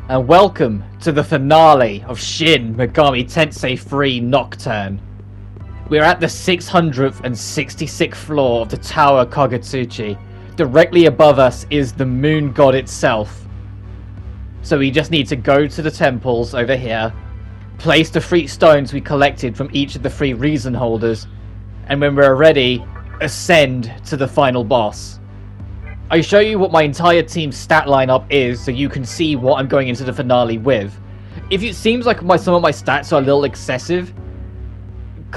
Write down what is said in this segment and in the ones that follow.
and welcome to the finale of Shin Megami Tensei 3 Nocturne. We're at the 666th floor of the Tower Kagutsuchi. Directly above us is the moon god itself. So we just need to go to the temples over here, place the 3 stones we collected from each of the 3 reason holders, and when we're ready, ascend to the final boss. I show you what my entire team's stat lineup is so you can see what I'm going into the finale with. If it seems like some of my stats are a little excessive,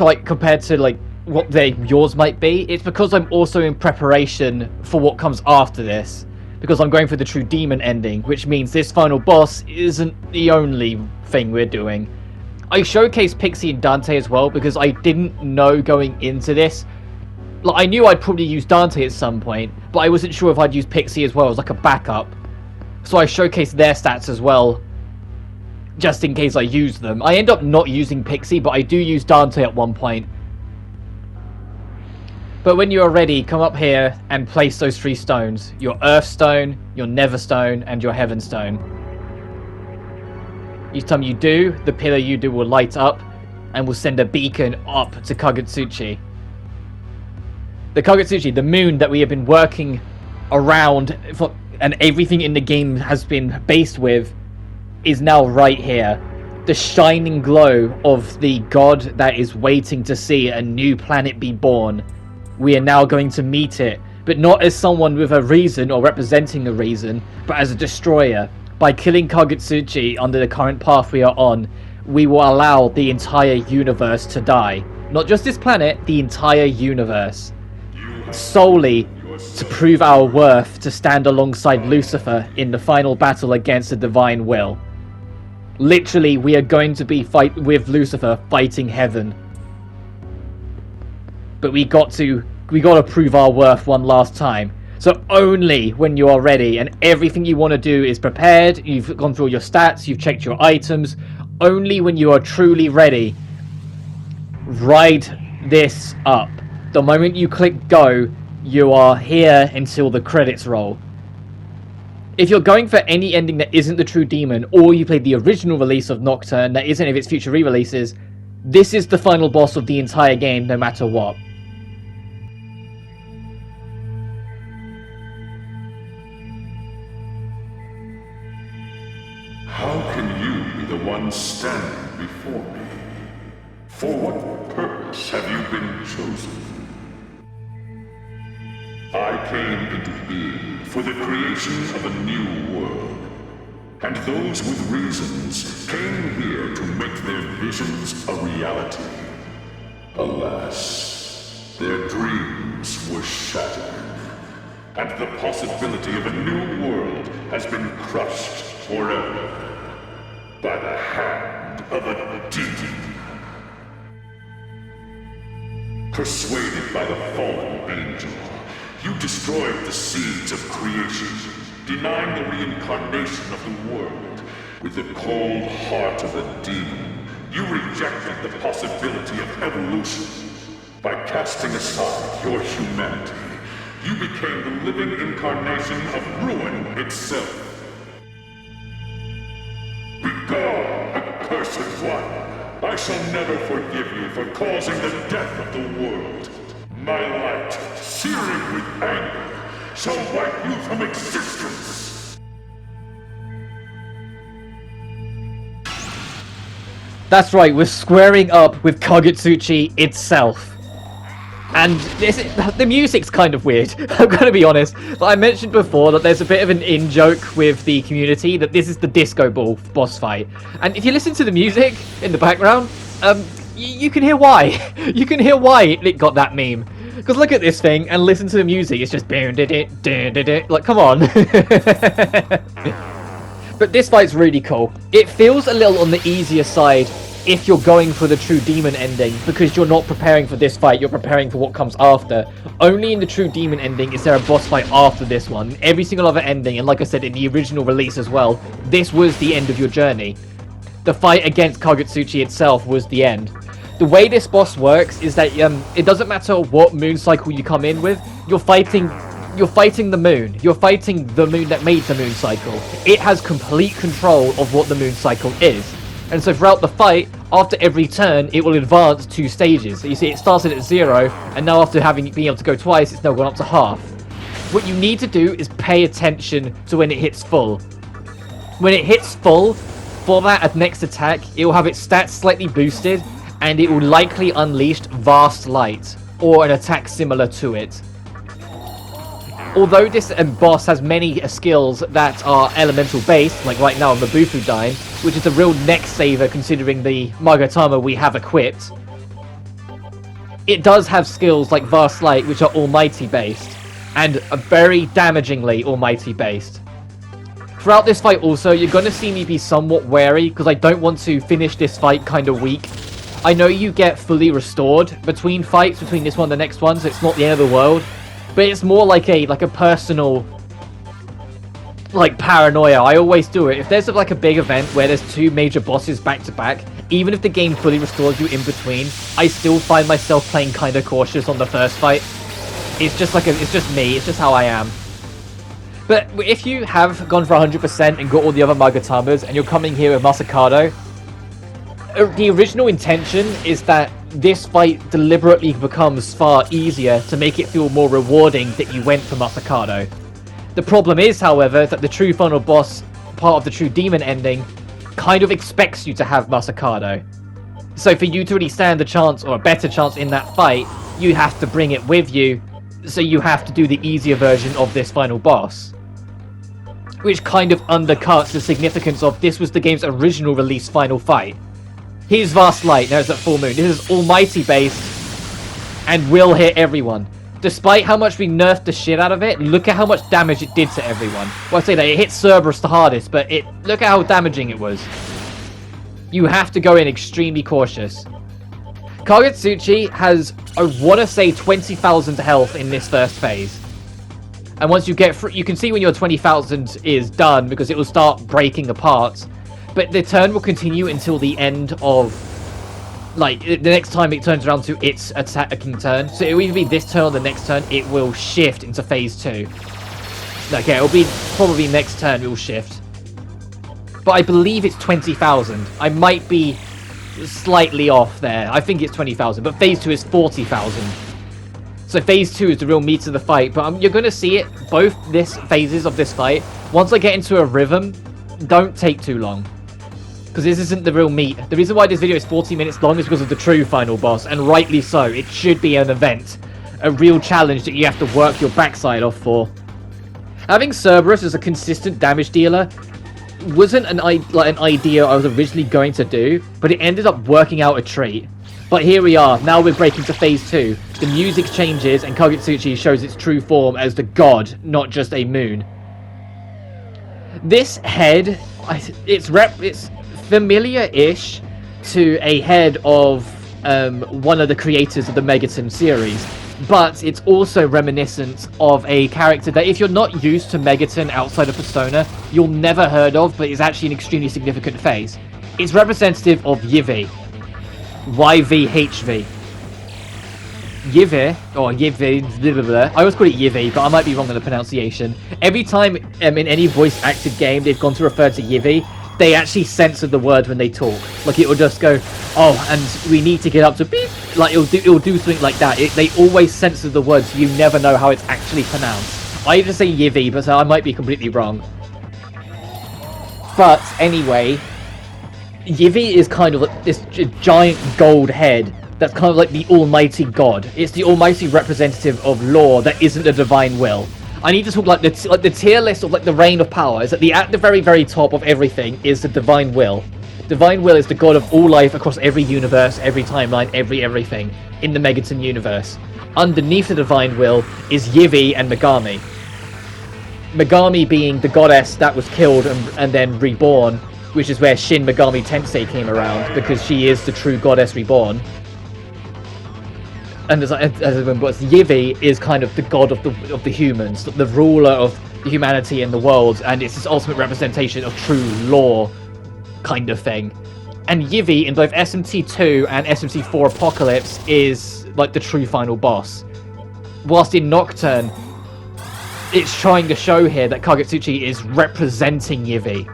like compared to what yours might be, it's because I'm also in preparation for what comes after this. Because I'm going for the true demon ending, which means this final boss isn't the only thing we're doing. I showcased Pixie and Dante as well because I didn't know going into this. I knew I'd probably use Dante at some point, but I wasn't sure if I'd use Pixie as well as like a backup. So I showcased their stats as well, just in case I use them. I end up not using Pixie, but I do use Dante at one point. But when you are ready, come up here and place those 3 stones. Your Earth Stone, your Nether Stone, and your Heaven Stone. Each time you do, the pillar you do will light up, and will send a beacon up to Kagutsuchi. The Kagutsuchi, the moon that we have been working around, and everything in the game has been based with, is now right here. The shining glow of the god that is waiting to see a new planet be born. We are now going to meet it, but not as someone with a reason or representing a reason, but as a destroyer. By killing Kagutsuchi under the current path we are on, we will allow the entire universe to die. Not just this planet, the entire universe. Solely to prove our worth to stand alongside Lucifer in the final battle against the divine will. Literally, we are going to be with Lucifer fighting heaven. But we got to prove our worth one last time. So only when you are ready and everything you want to do is prepared, you've gone through all your stats, you've checked your items, only when you are truly ready, ride this up. The moment you click go, you are here until the credits roll. If you're going for any ending that isn't the true demon, or you played the original release of Nocturne that isn't of its future re-releases, this is the final boss of the entire game no matter what. How can you be the one standing before me? For what purpose have you been chosen? I came into being for the creation of a new world, and those with reasons came here to make their visions a reality. Alas, their dreams were shattered, and the possibility of a new world has been crushed forever by the hand of a demon. Persuaded by the fallen angel, you destroyed the seeds of creation, denying the reincarnation of the world. With the cold heart of a demon, you rejected the possibility of evolution. By casting aside your humanity, you became the living incarnation of ruin itself. Begone, accursed one! I shall never forgive you for causing the death of the world. My light, searing with anger, shall wipe you from existence. That's right, we're squaring up with Kagutsuchi itself. And the music's kind of weird, I'm gonna be honest. But I mentioned before that there's a bit of an in-joke with the community that this is the disco ball boss fight. And if you listen to the music in the background, you can hear why. You can hear why it got that meme. Because look at this thing and listen to the music, it's just like, come on. But this fight's really cool. It feels a little on the easier side if you're going for the true demon ending, because you're not preparing for this fight, you're preparing for what comes after. Only in the true demon ending is there a boss fight after this one. Every single other ending, and like I said in the original release as well, this was the end of your journey. The fight against Kagutsuchi itself was the end. The way this boss works is that it doesn't matter what moon cycle you come in with, you're fighting you're fighting the moon. You're fighting the moon that made the moon cycle. It has complete control of what the moon cycle is. And so throughout the fight, after every turn, it will advance 2 stages. So you see, it started at 0, and now after being able to go twice, it's now gone up to half. What you need to do is pay attention to when it hits full. When it hits full, for that next attack, it will have its stats slightly boosted, and it will likely unleash Vast Light, or an attack similar to it. Although this boss has many skills that are elemental based, like right now Mabufu Dine, which is a real neck saver considering the Magatama we have equipped, it does have skills like Vast Light, which are almighty based, and very damagingly almighty based. Throughout this fight also, you're going to see me be somewhat wary, because I don't want to finish this fight kind of weak. I know you get fully restored between fights, between this one and the next one, so it's not the end of the world. But it's more like a personal, like, paranoia. I always do it. If there's like a big event where there's 2 major bosses back to back, even if the game fully restores you in between, I still find myself playing kind of cautious on the first fight. It's just like it's just me. It's just how I am. But if you have gone for 100% and got all the other Magatamas, and you're coming here with Masakado, the original intention is that this fight deliberately becomes far easier to make it feel more rewarding that you went for Masakado. The problem is, however, that the true final boss, part of the true demon ending, kind of expects you to have Masakado. So for you to really stand a chance, or a better chance in that fight, you have to bring it with you, so you have to do the easier version of this final boss. Which kind of undercuts the significance of this was the game's original release final fight. Here's Vast Light, there's that full moon. This is almighty based, and will hit everyone. Despite how much we nerfed the shit out of it, look at how much damage it did to everyone. Well, I say that, it hit Cerberus the hardest, but look at how damaging it was. You have to go in extremely cautious. Kagutsuchi has, I want to say, 20,000 health in this first phase. And once you get through, you can see when your 20,000 is done, because it will start breaking apart. But the turn will continue until the end of, like, the next time it turns around to its attacking turn. So it will either be this turn or the next turn, it will shift into phase 2. Okay, it'll be probably next turn it will shift. But I believe it's 20,000. I might be slightly off there. I think it's 20,000, but phase 2 is 40,000. So phase 2 is the real meat of the fight, but you're going to see it, both phases of this fight. Once I get into a rhythm, don't take too long. Because this isn't the real meat. The reason why this video is 40 minutes long is because of the true final boss, and rightly so. It should be an event. A real challenge that you have to work your backside off for. Having Cerberus as a consistent damage dealer wasn't an idea I was originally going to do, but it ended up working out a treat. But here we are, now we're breaking to phase 2. The music changes and Kagutsuchi shows its true form as the god, not just a moon. This head, it's familiar-ish to a head of one of the creators of the Megaton series, but it's also reminiscent of a character that if you're not used to Megaton outside of Persona, you'll never heard of, but is actually an extremely significant face. It's representative of Yvi. YVHV. Yvi, or Yvi, blah, blah, blah. I always call it Yvi, but I might be wrong in the pronunciation. Every time in any voice-acted game they've gone to refer to Yvi, they actually censor the word when they talk. Like, it will just go, oh, and we need to get up to beep. Like, it'll do something like that. They always censor the words, so you never know how it's actually pronounced. I either say Yvi, but I might be completely wrong. But, anyway, Yvi is kind of like this giant gold head that's kind of like the almighty god. It's the almighty representative of law that isn't a divine will. I need to talk like the tier list of like the reign of power. Is that at the very, very top of everything is the divine will. Divine will is the god of all life across every universe, every timeline, everything in the Megaton universe. Underneath the divine will is Yvi and Megami. Megami being the goddess that was killed and then reborn, which is where Shin Megami Tensei came around, because she is the true goddess reborn. And as Yvi is kind of the god of the humans, the ruler of the humanity and the world, and it's this ultimate representation of true law kind of thing. And Yvi in both SMT 2 and SMT 4 Apocalypse is like the true final boss. Whilst in Nocturne, it's trying to show here that Kagutsuchi is representing Yivi.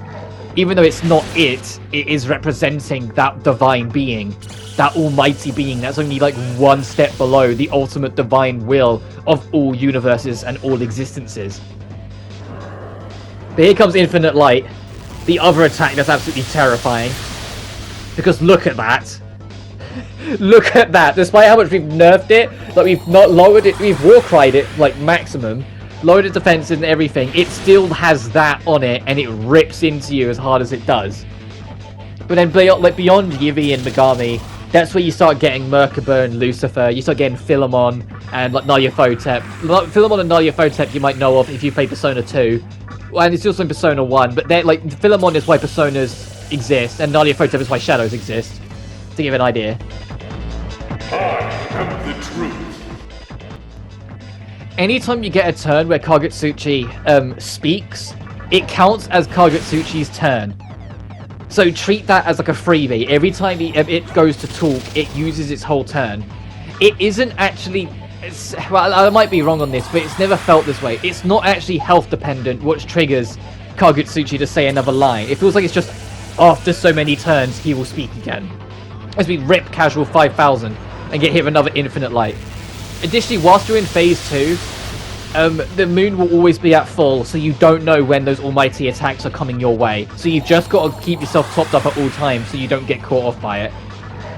Even though it's not it is representing that divine being, that almighty being that's only like one step below the ultimate divine will of all universes and all existences. But here comes Infinite Light, the other attack that's absolutely terrifying. Because look at that. Look at that. Despite how much we've nerfed it, like we've not lowered it, we've warcried it like maximum, lowered its defense and everything, it still has that on it and it rips into you as hard as it does. But then beyond Yivi and Megami, that's where you start getting Merkaba and Lucifer, you start getting Philemon and like Nyarlathotep. Philemon and Nyarlathotep you might know of if you play Persona 2. And it's also in Persona 1, but they're like Philemon is why Personas exist, and Nyarlathotep is why Shadows exist. To give an idea. I am the truth. Anytime you get a turn where Kagutsuchi speaks, it counts as Kagutsuchi's turn. So treat that as like a freebie. Every time it goes to talk, it uses its whole turn. It isn't actually... well, I might be wrong on this, but it's never felt this way. It's not actually health dependent, which triggers Kagutsuchi to say another line. It feels like it's just after so many turns, he will speak again. As we rip Casual 5000 and get hit with another Infinite Light. Additionally, whilst you're in Phase 2, the moon will always be at full, so you don't know when those almighty attacks are coming your way. So you've just got to keep yourself topped up at all times so you don't get caught off by it.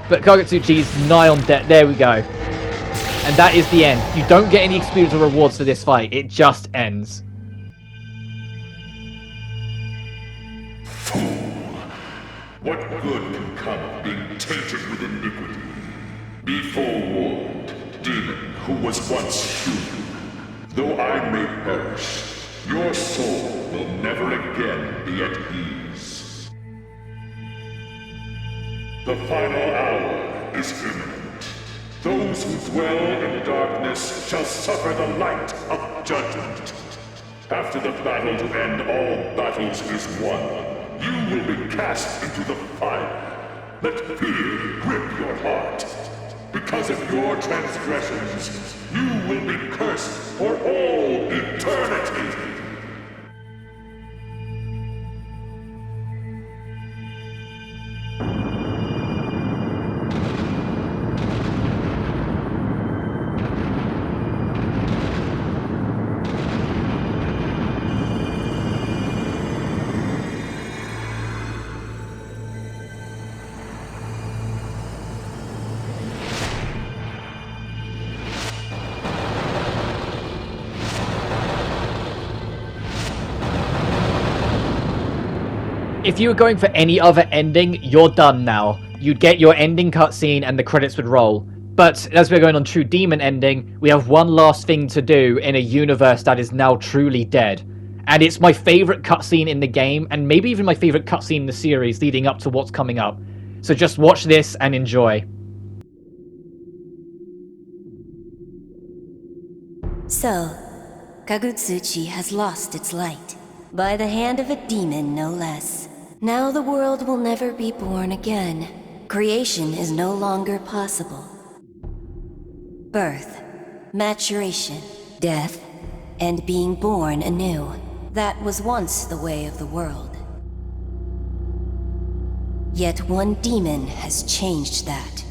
But Kagutsuchi's nigh on death. There we go. And that is the end. You don't get any experience or rewards for this fight. It just ends. Fool! What good can come of being tainted with iniquity? Be forewarned, demon who was once human. Though I may perish, your soul will never again be at ease. The final hour is imminent. Those who dwell in darkness shall suffer the light of judgment. After the battle to end all battles is won, you will be cast into the fire. Let fear grip your heart. Because of your transgressions, you will be cursed for all eternity. If you were going for any other ending, you're done now. You'd get your ending cutscene and the credits would roll. But as we're going on True Demon ending, we have one last thing to do in a universe that is now truly dead. And it's my favorite cutscene in the game, and maybe even my favorite cutscene in the series leading up to what's coming up. So just watch this and enjoy. So, Kagutsuchi has lost its light. By the hand of a demon, no less. Now the world will never be born again. Creation is no longer possible. Birth, maturation, death, and being born anew. That was once the way of the world. Yet one demon has changed that.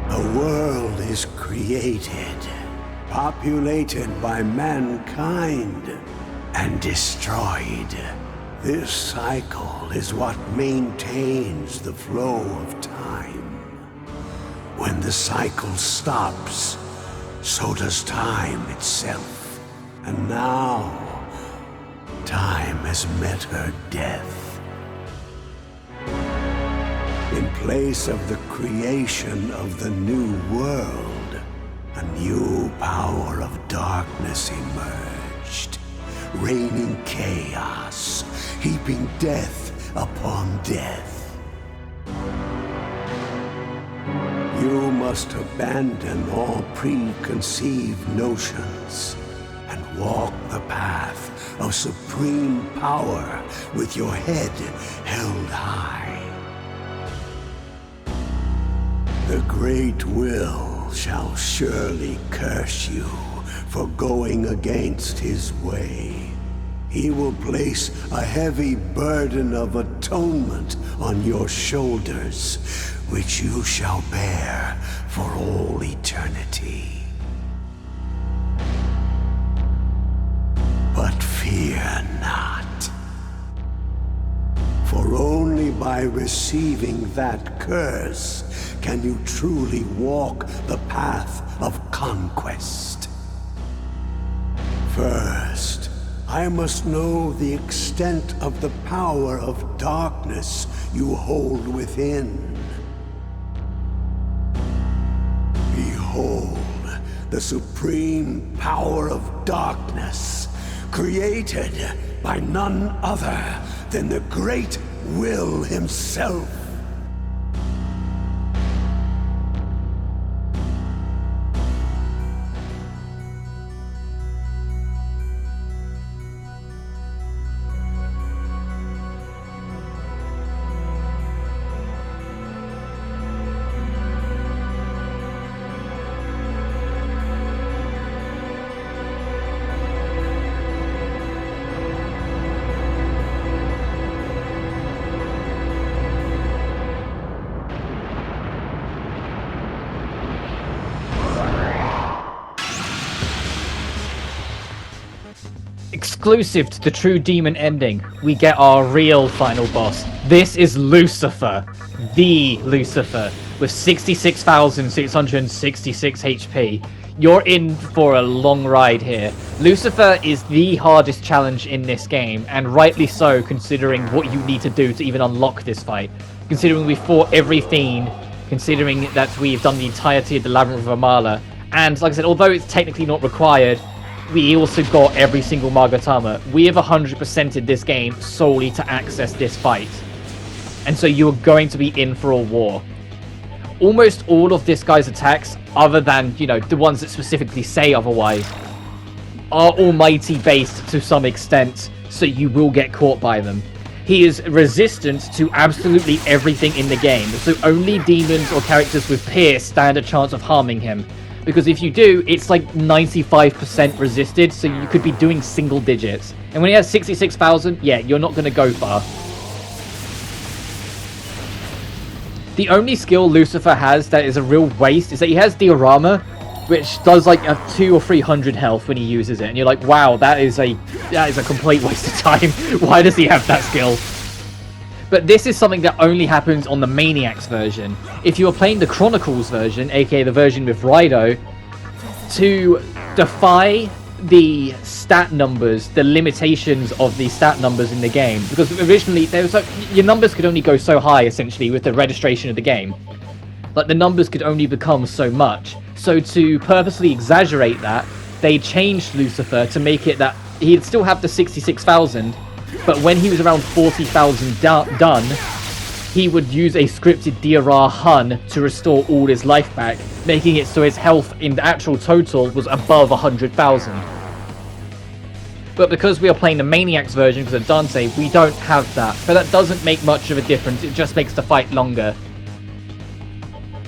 The world is created, populated by mankind, and destroyed. This cycle is what maintains the flow of time. When the cycle stops, so does time itself. And now, time has met her death. In place of the creation of the new world, a new power of darkness emerged, raining chaos, heaping death upon death. You must abandon all preconceived notions and walk the path of supreme power with your head held high. The great will shall surely curse you for going against his way. He will place a heavy burden of atonement on your shoulders, which you shall bear for all eternity. But fear not, for only by receiving that curse can you truly walk the path of conquest. First, I must know the extent of the power of darkness you hold within. Behold, the supreme power of darkness, created by none other than the great will himself. Exclusive to the True Demon ending, we get our real final boss. This is Lucifer. The Lucifer. With 66,666 HP. You're in for a long ride here. Lucifer is the hardest challenge in this game, and rightly so, considering what you need to do to even unlock this fight. Considering we fought every fiend, considering that we've done the entirety of the Labyrinth of Amala, and like I said, although it's technically not required, we also got every single Magatama. We have 100%ed this game solely to access this fight. And so you're going to be in for a war. Almost all of this guy's attacks, other than, you know, the ones that specifically say otherwise, are almighty based to some extent, so you will get caught by them. He is resistant to absolutely everything in the game, so only demons or characters with Pierce stand a chance of harming him. Because if you do, it's like 95% resisted, so you could be doing single digits. And when he has 66,000, yeah, you're not going to go far. The only skill Lucifer has that is a real waste is that he has Diorama, which does like a 200 or 300 health when he uses it. And you're like, wow, that is a complete waste of time. Why does he have that skill? But this is something that only happens on the Maniacs version. If you are playing the Chronicles version, aka the version with Raido, to defy the stat numbers, the limitations of the stat numbers in the game, because originally there was like, your numbers could only go so high essentially with the registration of the game. Like the numbers could only become so much. So to purposely exaggerate that, they changed Lucifer to make it that he'd still have the 66,000. But when he was around 40,000 done, he would use a scripted Dira Hun to restore all his life back, making it so his health in the actual total was above 100,000. But because we are playing the Maniacs version because of Dante, we don't have that. But that doesn't make much of a difference, it just makes the fight longer.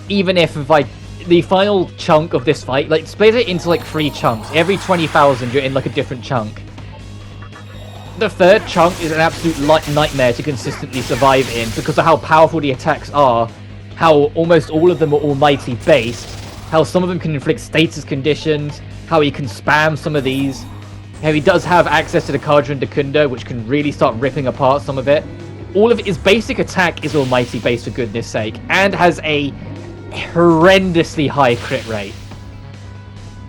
Even if like the final chunk of this fight, like split it into like 3 chunks. Every 20,000 you're in like a different chunk. The third chunk is an absolute nightmare to consistently survive in because of how powerful the attacks are, how almost all of them are almighty based, how some of them can inflict status conditions, how he can spam some of these, how he does have access to the Kadra Decunda, which can really start ripping apart some of it. All of his basic attack is almighty based for goodness sake, and has a horrendously high crit rate.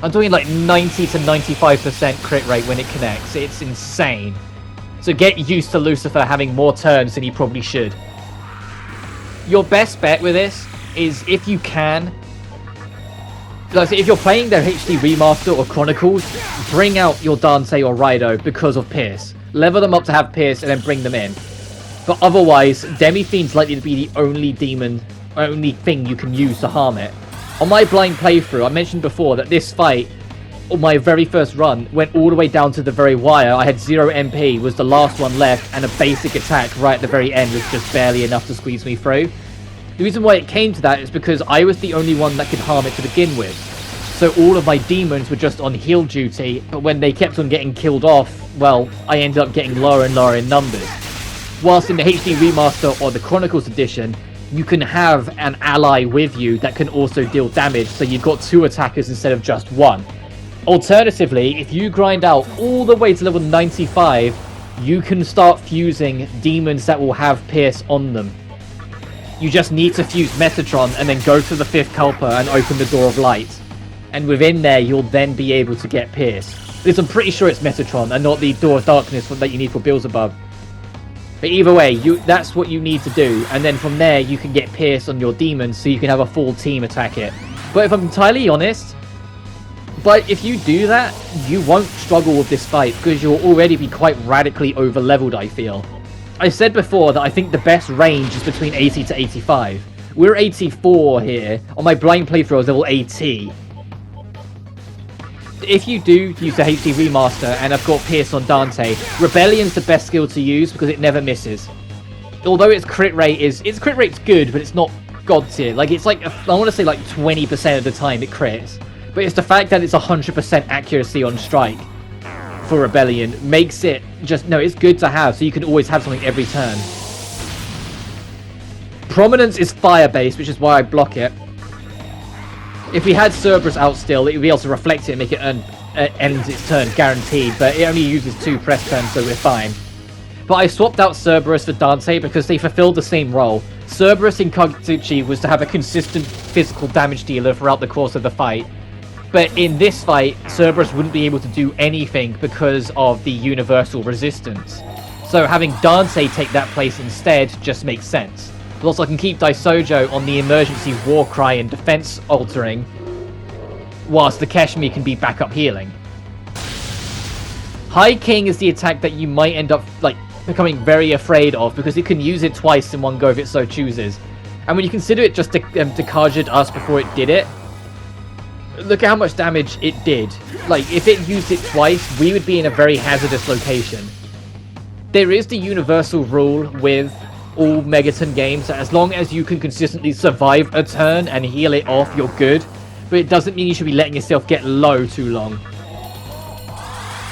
I'm doing like 90 to 95% crit rate when it connects. It's insane. So get used to Lucifer having more turns than he probably should. Your best bet with this is, if you can, like if you're playing their HD Remaster or Chronicles, bring out your Dante or Raido because of Pierce. Level them up to have Pierce and then bring them in. But otherwise, Demi-Fiend's likely to be the only demon, only thing you can use to harm it. On my blind playthrough, I mentioned before that this fight on my very first run, went all the way down to the very wire. I had 0 MP, was the last one left, and a basic attack right at the very end was just barely enough to squeeze me through. The reason why it came to that is because I was the only one that could harm it to begin with. So all of my demons were just on heal duty, but when they kept on getting killed off, well, I ended up getting lower and lower in numbers. Whilst in the HD Remaster or the Chronicles Edition, you can have an ally with you that can also deal damage, so you've got 2 attackers instead of just 1. Alternatively, if you grind out all the way to level 95, you can start fusing demons that will have Pierce on them. You just need to fuse Metatron and then go to the 5th Culpa and open the Door of Light. And within there, you'll then be able to get Pierce. Because I'm pretty sure it's Metatron and not the Door of Darkness that you need for Beelzebub. But either way, that's what you need to do. And then from there, you can get Pierce on your demons so you can have a full team attack it. But if I'm entirely honest, if you do that, you won't struggle with this fight because you'll already be quite radically over-leveled, I feel. I said before that I think the best range is between 80 to 85. We're 84 here. On my blind playthrough, I was level 80. If you do use the HD Remaster and I've got Pierce on Dante, Rebellion's the best skill to use because it never misses. Although its crit rate's good, but it's not god tier. Like, it's like, I want to say like 20% of the time it crits. But it's the fact that it's 100% accuracy on strike for Rebellion makes it just, no, it's good to have, so you can always have something every turn. Prominence is fire-based, which is why I block it. If we had Cerberus out still, it would be able to reflect it and make it end its turn, guaranteed, but it only uses 2 press turns, so we're fine. But I swapped out Cerberus for Dante because they fulfilled the same role. Cerberus in Kagutsuchi was to have a consistent physical damage dealer throughout the course of the fight. But in this fight, Cerberus wouldn't be able to do anything because of the universal resistance. So having Dante take that place instead just makes sense. Plus I can keep Daisojo on the emergency war cry and defense altering, whilst the Keshmi can be backup healing. High King is the attack that you might end up becoming very afraid of because it can use it twice in one go if it so chooses. And when you consider it just Dekaja'd us before it did it, look at how much damage it did. Like, if it used it twice, we would be in a very hazardous location. There is the universal rule with all Megaton games that as long as you can consistently survive a turn and heal it off, you're good. But it doesn't mean you should be letting yourself get low too long.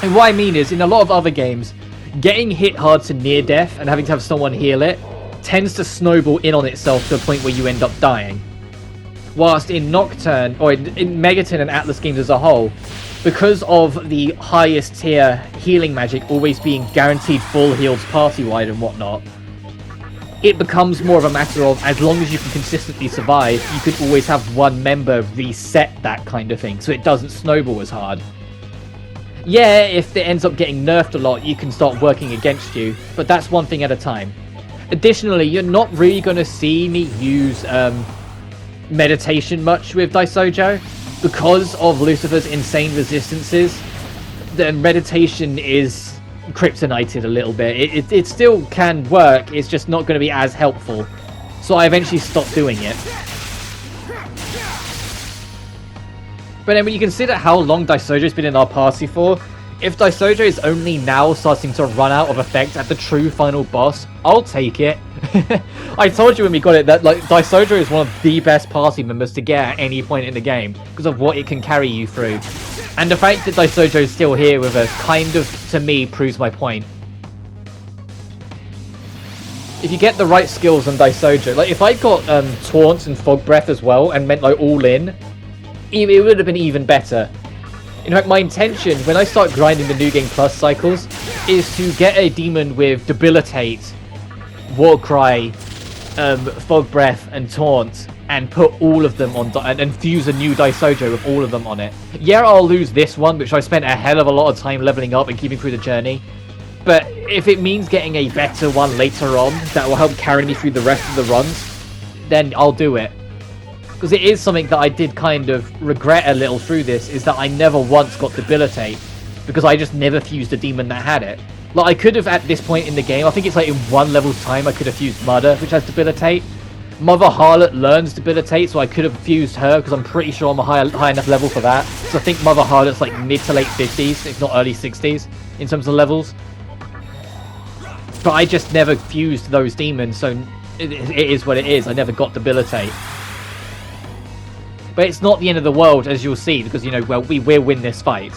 And what I mean is, in a lot of other games, getting hit hard to near death and having to have someone heal it tends to snowball in on itself to a point where you end up dying. Whilst in Nocturne, or in Megaton and Atlas games as a whole, because of the highest tier healing magic always being guaranteed full heals party-wide and whatnot, it becomes more of a matter of, as long as you can consistently survive, you can always have one member reset that kind of thing, so it doesn't snowball as hard. Yeah, if it ends up getting nerfed a lot, you can start working against you, but that's one thing at a time. Additionally, you're not really going to see me use meditation much with Daisojo. Because of Lucifer's insane resistances, the meditation is kryptonited a little bit. It still can work, it's just not going to be as helpful. So I eventually stopped doing it. But then when you consider how long Daisojo's been in our party for, if Daisojo is only now starting to run out of effect at the true final boss, I'll take it. I told you when we got it that Daisojo is one of the best party members to get at any point in the game because of what it can carry you through. And the fact that Daisojo is still here with us kind of, to me, proves my point. If you get the right skills on Daisojo, if I got Taunt and Fog Breath as well and meant all in, it would have been even better. In fact, my intention when I start grinding the New Game Plus cycles is to get a demon with Debilitate, Warcry, Fog Breath, and Taunt, and put all of them on, and fuse a new Daisojo with all of them on it. Yeah, I'll lose this one, which I spent a hell of a lot of time leveling up and keeping through the journey. But if it means getting a better one later on that will help carry me through the rest of the runs, then I'll do it. Because it is something that I did kind of regret a little through this, is that I never once got Debilitate, because I just never fused a demon that had it. I could have, at this point in the game, I think it's in one level's time, I could have fused Murder, which has Debilitate, Mother Harlot learns Debilitate, so I could have fused her, because I'm pretty sure I'm a high enough level for that. So I think Mother Harlot's like mid to late 50s, if not early 60s, in terms of levels. But I just never fused those demons, so it is what it is. I never got Debilitate. But it's not the end of the world, as you'll see, because, you know, well, we will win this fight.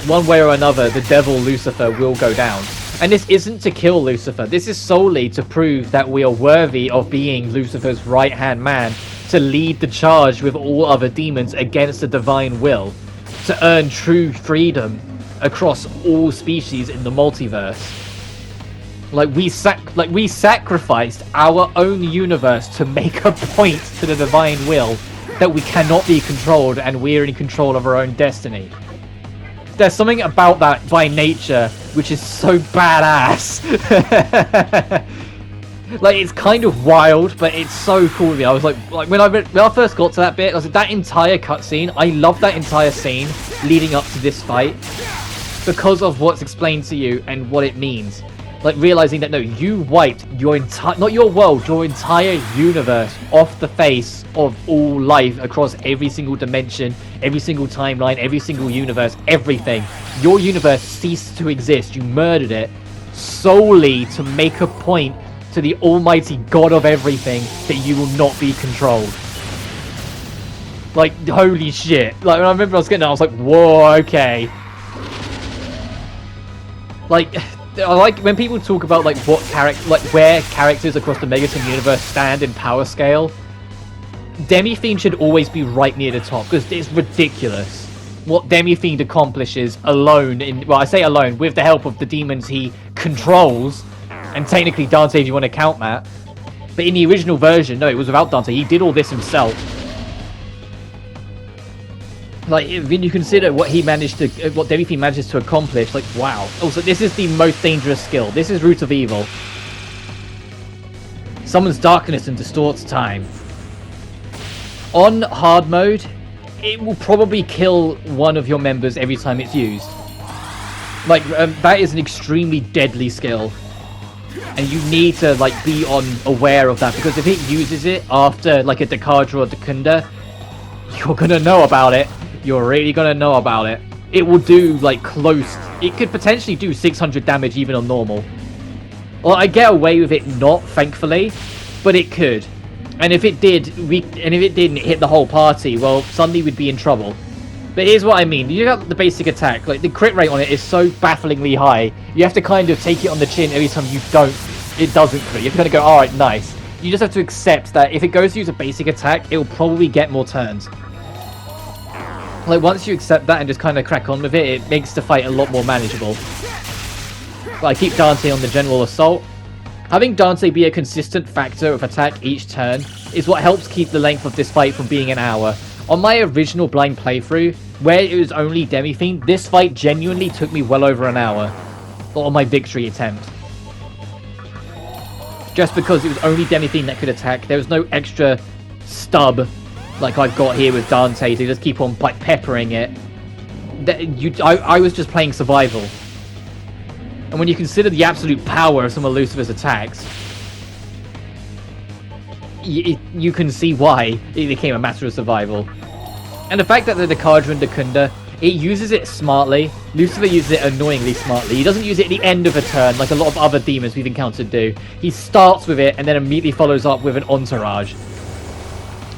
One way or another, the devil Lucifer will go down. And this isn't to kill Lucifer. This is solely to prove that we are worthy of being Lucifer's right-hand man, to lead the charge with all other demons against the divine will, to earn true freedom across all species in the multiverse. Like we sacrificed our own universe to make a point to the divine will that we cannot be controlled, and we're in control of our own destiny. There's something about that by nature which is so badass. Like, it's kind of wild, but it's so cool to me. I was like when I first got to that bit, I was like, that entire cutscene, I love that entire scene leading up to this fight because of what's explained to you and what it means. Like, realizing that, no, you wiped your entire, not your world, your entire universe off the face of all life across every single dimension, every single timeline, every single universe, everything. Your universe ceased to exist. You murdered it solely to make a point to the almighty God of everything that you will not be controlled. Like, holy shit. Like, when I remember I was getting that, I was like, whoa, okay. Like, I like when people talk about like where characters across the Megaton universe stand in power scale. Demi-Fiend should always be right near the top, because it's ridiculous what Demi-Fiend accomplishes alone, well, I say alone, with the help of the demons he controls, and technically Dante if you want to count that. But in the original version, no, it was without Dante. He did all this himself. Like, when you consider what he managed to, what Demi-Fiend manages to accomplish, like, wow. Also, this is the most dangerous skill. This is Root of Evil. Summons darkness and distorts time. On hard mode, it will probably kill one of your members every time it's used. Like, that is an extremely deadly skill. And you need to, like, be aware of that, because if it uses it after, like, a Decadra or Decunda, you're gonna know about it. You're really gonna know about it. It will do, like, close. It could potentially do 600 damage even on normal. Well, I get away with it not, thankfully, but it could. And if it did, and if it didn't hit the whole party, well, suddenly we'd be in trouble. But here's what I mean. You got the basic attack. Like, the crit rate on it is so bafflingly high. You have to kind of take it on the chin every time it doesn't crit. You have to kind of go, alright, nice. You just have to accept that if it goes to use a basic attack, it will probably get more turns. Like, once you accept that and just kind of crack on with it, it makes the fight a lot more manageable. But I keep Dante on the general assault. Having Dante be a consistent factor of attack each turn is what helps keep the length of this fight from being an hour. On my original blind playthrough, where it was only Demi-Fiend, this fight genuinely took me well over an hour. On my victory attempt. Just because it was only Demi-Fiend that could attack, there was no extra stub like I've got here with Dante to just keep on like peppering it. I was just playing survival. And when you consider the absolute power of some of Lucifer's attacks, you can see why it became a matter of survival. And the fact that the Decadra and Decunda, it uses it smartly. Lucifer uses it annoyingly smartly. He doesn't use it at the end of a turn like a lot of other demons we've encountered do. He starts with it and then immediately follows up with an entourage.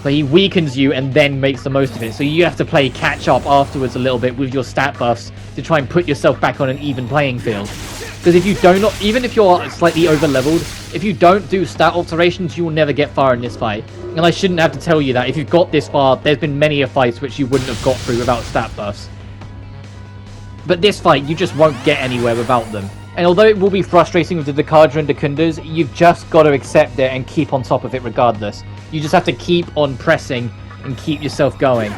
But he weakens you and then makes the most of it. So you have to play catch up afterwards a little bit with your stat buffs to try and put yourself back on an even playing field. Because if you don't, even if you're slightly over leveled, if you don't do stat alterations, you will never get far in this fight. And I shouldn't have to tell you that. If you've got this far, there's been many a fights which you wouldn't have got through without stat buffs. But this fight, you just won't get anywhere without them. And although it will be frustrating with the Decadra and Decundas, you've just got to accept it and keep on top of it regardless. You just have to keep on pressing and keep yourself going.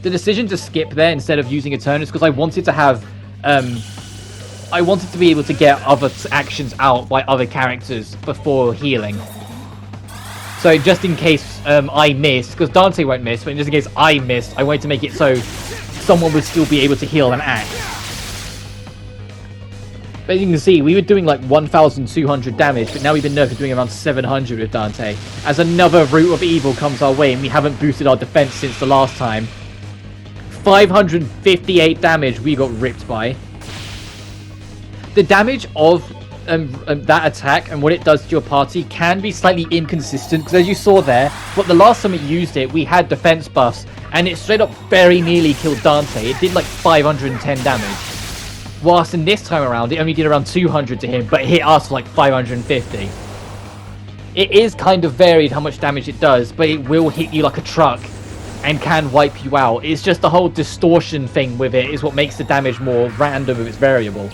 The decision to skip there instead of using a turn is because I wanted to have... I wanted to be able to get other actions out by other characters before healing. So just in case I missed, because Dante won't miss, but just in case I missed, I wanted to make it so someone would still be able to heal and act. But you can see, we were doing like 1,200 damage, but now we've been nerfed to doing around 700 with Dante. As another root of evil comes our way, and we haven't boosted our defense since the last time. 558 damage we got ripped by. The damage of that attack and what it does to your party can be slightly inconsistent, because as you saw there, but the last time it used it, we had defense buffs, and it straight up very nearly killed Dante. It did like 510 damage. Whilst in this time around, it only did around 200 to him, but it hit us for like 550. It is kind of varied how much damage it does, but it will hit you like a truck and can wipe you out. It's just the whole distortion thing with it is what makes the damage more random if it's variable.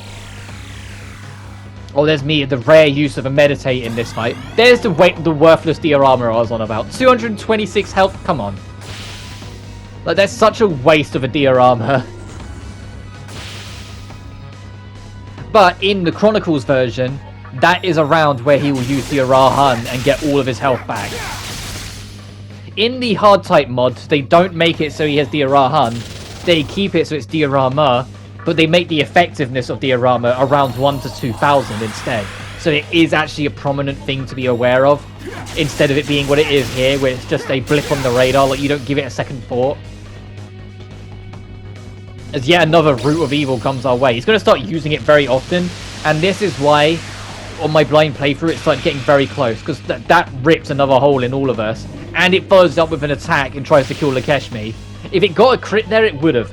Oh, there's me, the rare use of a meditate in this fight. There's the worthless diorama I was on about. 226 health, come on. Like, that's such a waste of a diorama. But in the Chronicles version, that is around where he will use the Arahan and get all of his health back. In the hard type mod, they don't make it so he has Diorama. They keep it so it's Diorama, but they make the effectiveness of Diorama around 1 to 2,000 instead. So it is actually a prominent thing to be aware of, instead of it being what it is here, where it's just a blip on the radar, like you don't give it a second thought. As yet another root of evil comes our way. He's going to start using it very often, and this is why on my blind playthrough it started getting very close, because that rips another hole in all of us, and it follows up with an attack and tries to kill Lakeshmi. If it got a crit there, it would have.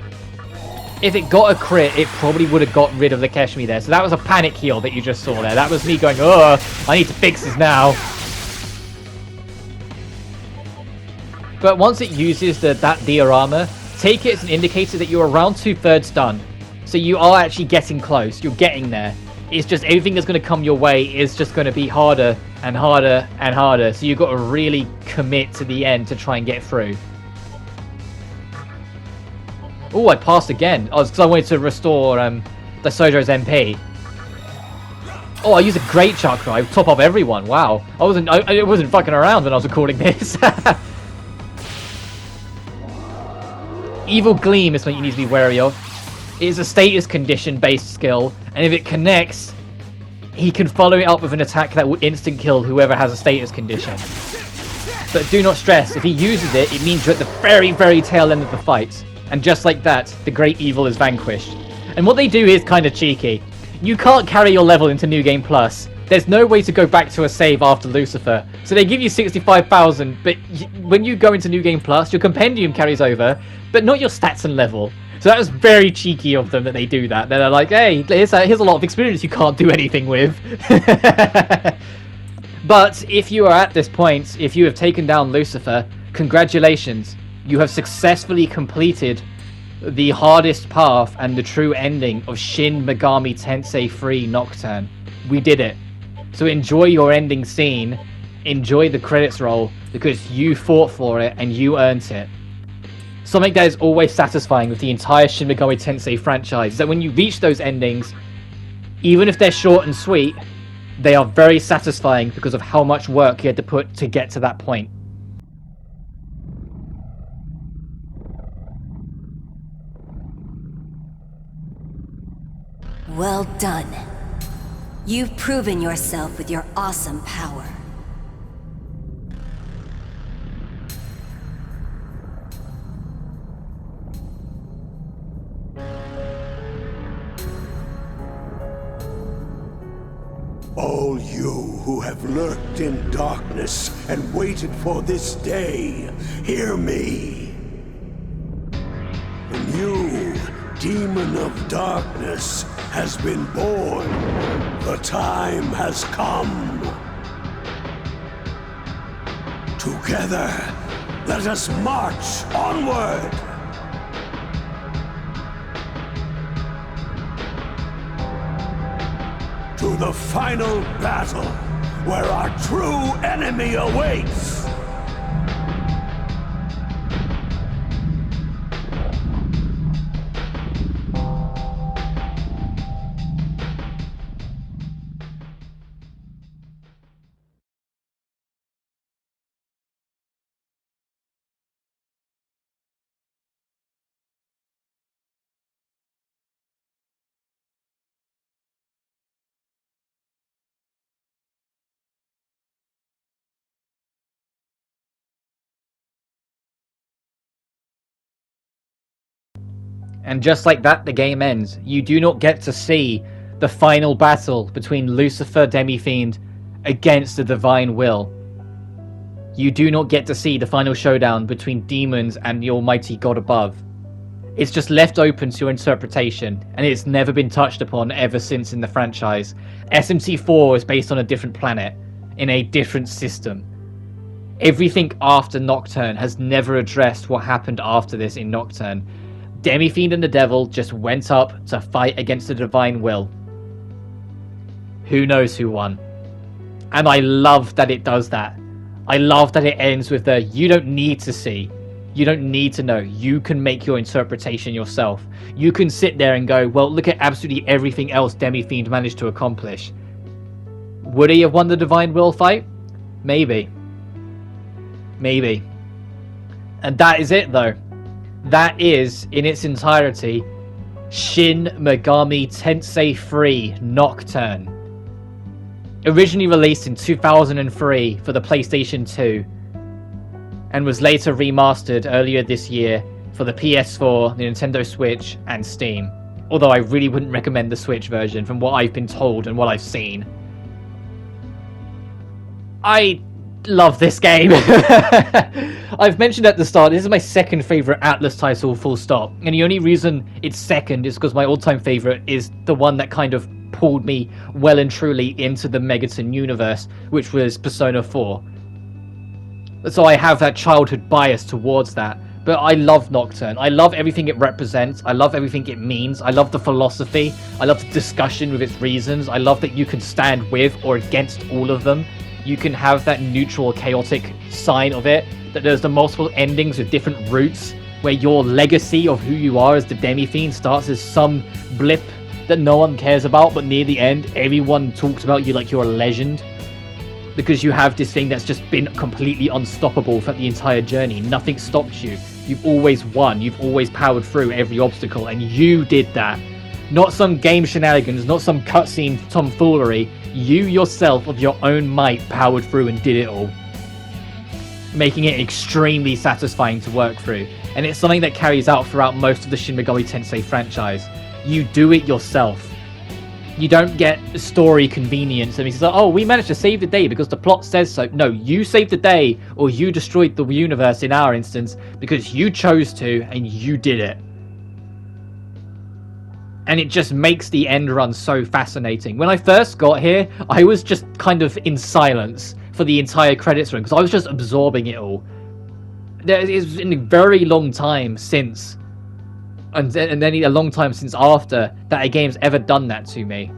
If it got a crit, it probably would have got rid of Lakeshmi there. So that was a panic heal that you just saw there. That was me going, oh, I need to fix this now. But once it uses that diorama, take it as an indicator that you're around 2/3 done. So you are actually getting close. You're getting there. It's just everything that's going to come your way is just going to be harder and harder and harder. So you've got to really commit to the end to try and get through. Oh, I passed again. Oh, it's because I wanted to restore the Sojo's MP. Oh, I used a great chakra. I top up everyone. Wow. I wasn't fucking around when I was recording this. Evil Gleam is something you need to be wary of. It is a status condition based skill, and if it connects, he can follow it up with an attack that will instant kill whoever has a status condition. But do not stress, if he uses it, it means you're at the very, very tail end of the fight. And just like that, the great evil is vanquished. And what they do is kind of cheeky. You can't carry your level into New Game Plus. There's no way to go back to a save after Lucifer. So they give you 65,000, but when you go into New Game Plus, your compendium carries over, but not your stats and level. So that was very cheeky of them that they do that. They're like, hey, here's a lot of experience you can't do anything with. But if you are at this point, if you have taken down Lucifer, congratulations. You have successfully completed the hardest path and the true ending of Shin Megami Tensei 3 Nocturne. We did it. So enjoy your ending scene, enjoy the credits roll, because you fought for it and you earned it. Something that is always satisfying with the entire Shin Megami Tensei franchise is that when you reach those endings, even if they're short and sweet, they are very satisfying because of how much work you had to put to get to that point. Well done. You've proven yourself with your awesome power. All you who have lurked in darkness and waited for this day, hear me. A new demon of darkness has been born. The time has come. Together, let us march onward. To the final battle, where our true enemy awaits! And just like that, the game ends. You do not get to see the final battle between Lucifer, Demi-Fiend, against the Divine Will. You do not get to see the final showdown between demons and the almighty God above. It's just left open to your interpretation, and it's never been touched upon ever since in the franchise. SMT4 is based on a different planet, in a different system. Everything after Nocturne has never addressed what happened after this in Nocturne. Demi-Fiend and the Devil just went up to fight against the Divine Will. Who knows who won? And I love that it does that. I love that it ends with the, you don't need to see. You don't need to know. You can make your interpretation yourself. You can sit there and go, well, look at absolutely everything else Demi-Fiend managed to accomplish. Would he have won the Divine Will fight? Maybe. Maybe. And that is it, though. That is, in its entirety, Shin Megami Tensei 3 Nocturne. Originally released in 2003 for the PlayStation 2, and was later remastered earlier this year for the PS4, the Nintendo Switch, and Steam. Although I really wouldn't recommend the Switch version from what I've been told and what I've seen. I love this game. I've mentioned at the start, this is my second favourite Atlus title, full stop. And the only reason it's second is because my all-time favourite is the one that kind of pulled me well and truly into the Megaton universe, which was Persona 4. So I have that childhood bias towards that. But I love Nocturne. I love everything it represents. I love everything it means. I love the philosophy. I love the discussion with its reasons. I love that you can stand with or against all of them. You can have that neutral, chaotic side of it. That there's the multiple endings with different routes, where your legacy of who you are as the Demi-Fiend starts as some blip that no one cares about, but near the end, everyone talks about you like you're a legend. Because you have this thing that's just been completely unstoppable throughout the entire journey. Nothing stops you. You've always won. You've always powered through every obstacle, and you did that. Not some game shenanigans, not some cutscene tomfoolery. You yourself, of your own might, powered through and did it all. Making it extremely satisfying to work through. And it's something that carries out throughout most of the Shin Megami Tensei franchise. You do it yourself. You don't get story convenience. I mean, it's like, oh, we managed to save the day because the plot says so. No, you saved the day, or you destroyed the universe in our instance, because you chose to, and you did it. And it just makes the end run so fascinating. When I first got here, I was just kind of in silence for the entire credits run, because I was just absorbing it all. It's been a very long time since, and then a long time since after, that a game's ever done that to me.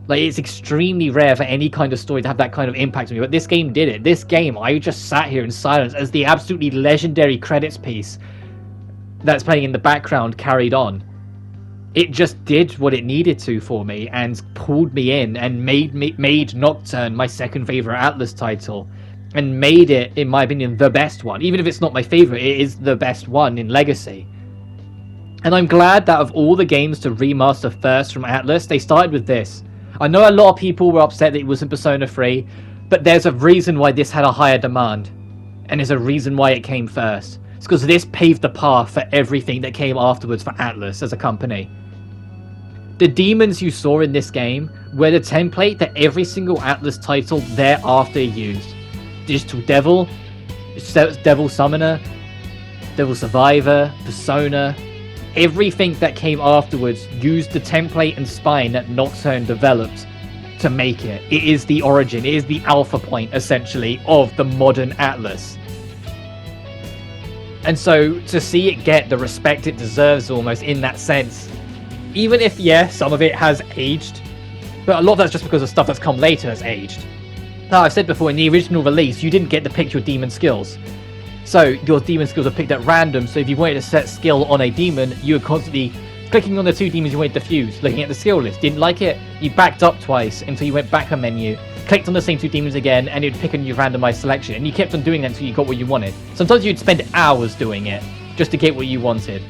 Like, it's extremely rare for any kind of story to have that kind of impact on me, but this game did it. This game, I just sat here in silence as the absolutely legendary credits piece that's playing in the background carried on. It just did what it needed to for me, and pulled me in, and made Nocturne my second favorite Atlus title, and made it, in my opinion, the best one. Even if it's not my favorite, it is the best one in Legacy. And I'm glad that of all the games to remaster first from Atlus, they started with this. I know a lot of people were upset that it wasn't Persona 3, but there's a reason why this had a higher demand, and there's a reason why it came first. It's because this paved the path for everything that came afterwards for Atlus as a company. The demons you saw in this game were the template that every single Atlus title thereafter used. Digital Devil, Devil Summoner, Devil Survivor, Persona. Everything that came afterwards used the template and spine that Nocturne developed to make it. It is the origin, it is the alpha point, essentially, of the modern Atlus. And so, to see it get the respect it deserves almost in that sense, even if, yeah, some of it has aged, but a lot of that's just because of stuff that's come later has aged. Now, I've said before, in the original release, you didn't get to pick your demon skills. So, your demon skills are picked at random, so if you wanted to set skill on a demon, you were constantly clicking on the two demons you wanted to fuse, looking at the skill list. Didn't like it? You backed up twice until you went back a menu, clicked on the same two demons again, and it'd pick a new randomized selection, and you kept on doing that until you got what you wanted. Sometimes you'd spend hours doing it, just to get what you wanted.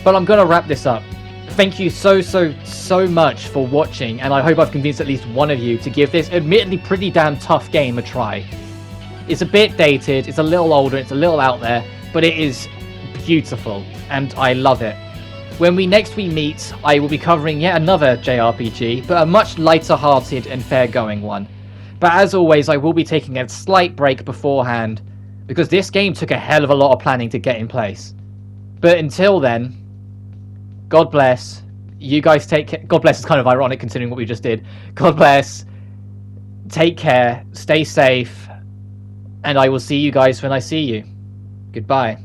But I'm gonna wrap this up. Thank you so much for watching, and I hope I've convinced at least one of you to give this admittedly pretty damn tough game a try. It's a bit dated, it's a little older, it's a little out there, but it is beautiful, and I love it. When we meet, I will be covering yet another JRPG, but a much lighter-hearted and fair-going one. But as always, I will be taking a slight break beforehand, because this game took a hell of a lot of planning to get in place. But until then, God bless. You guys take care. God bless is kind of ironic considering what we just did. God bless. Take care. Stay safe. And I will see you guys when I see you. Goodbye.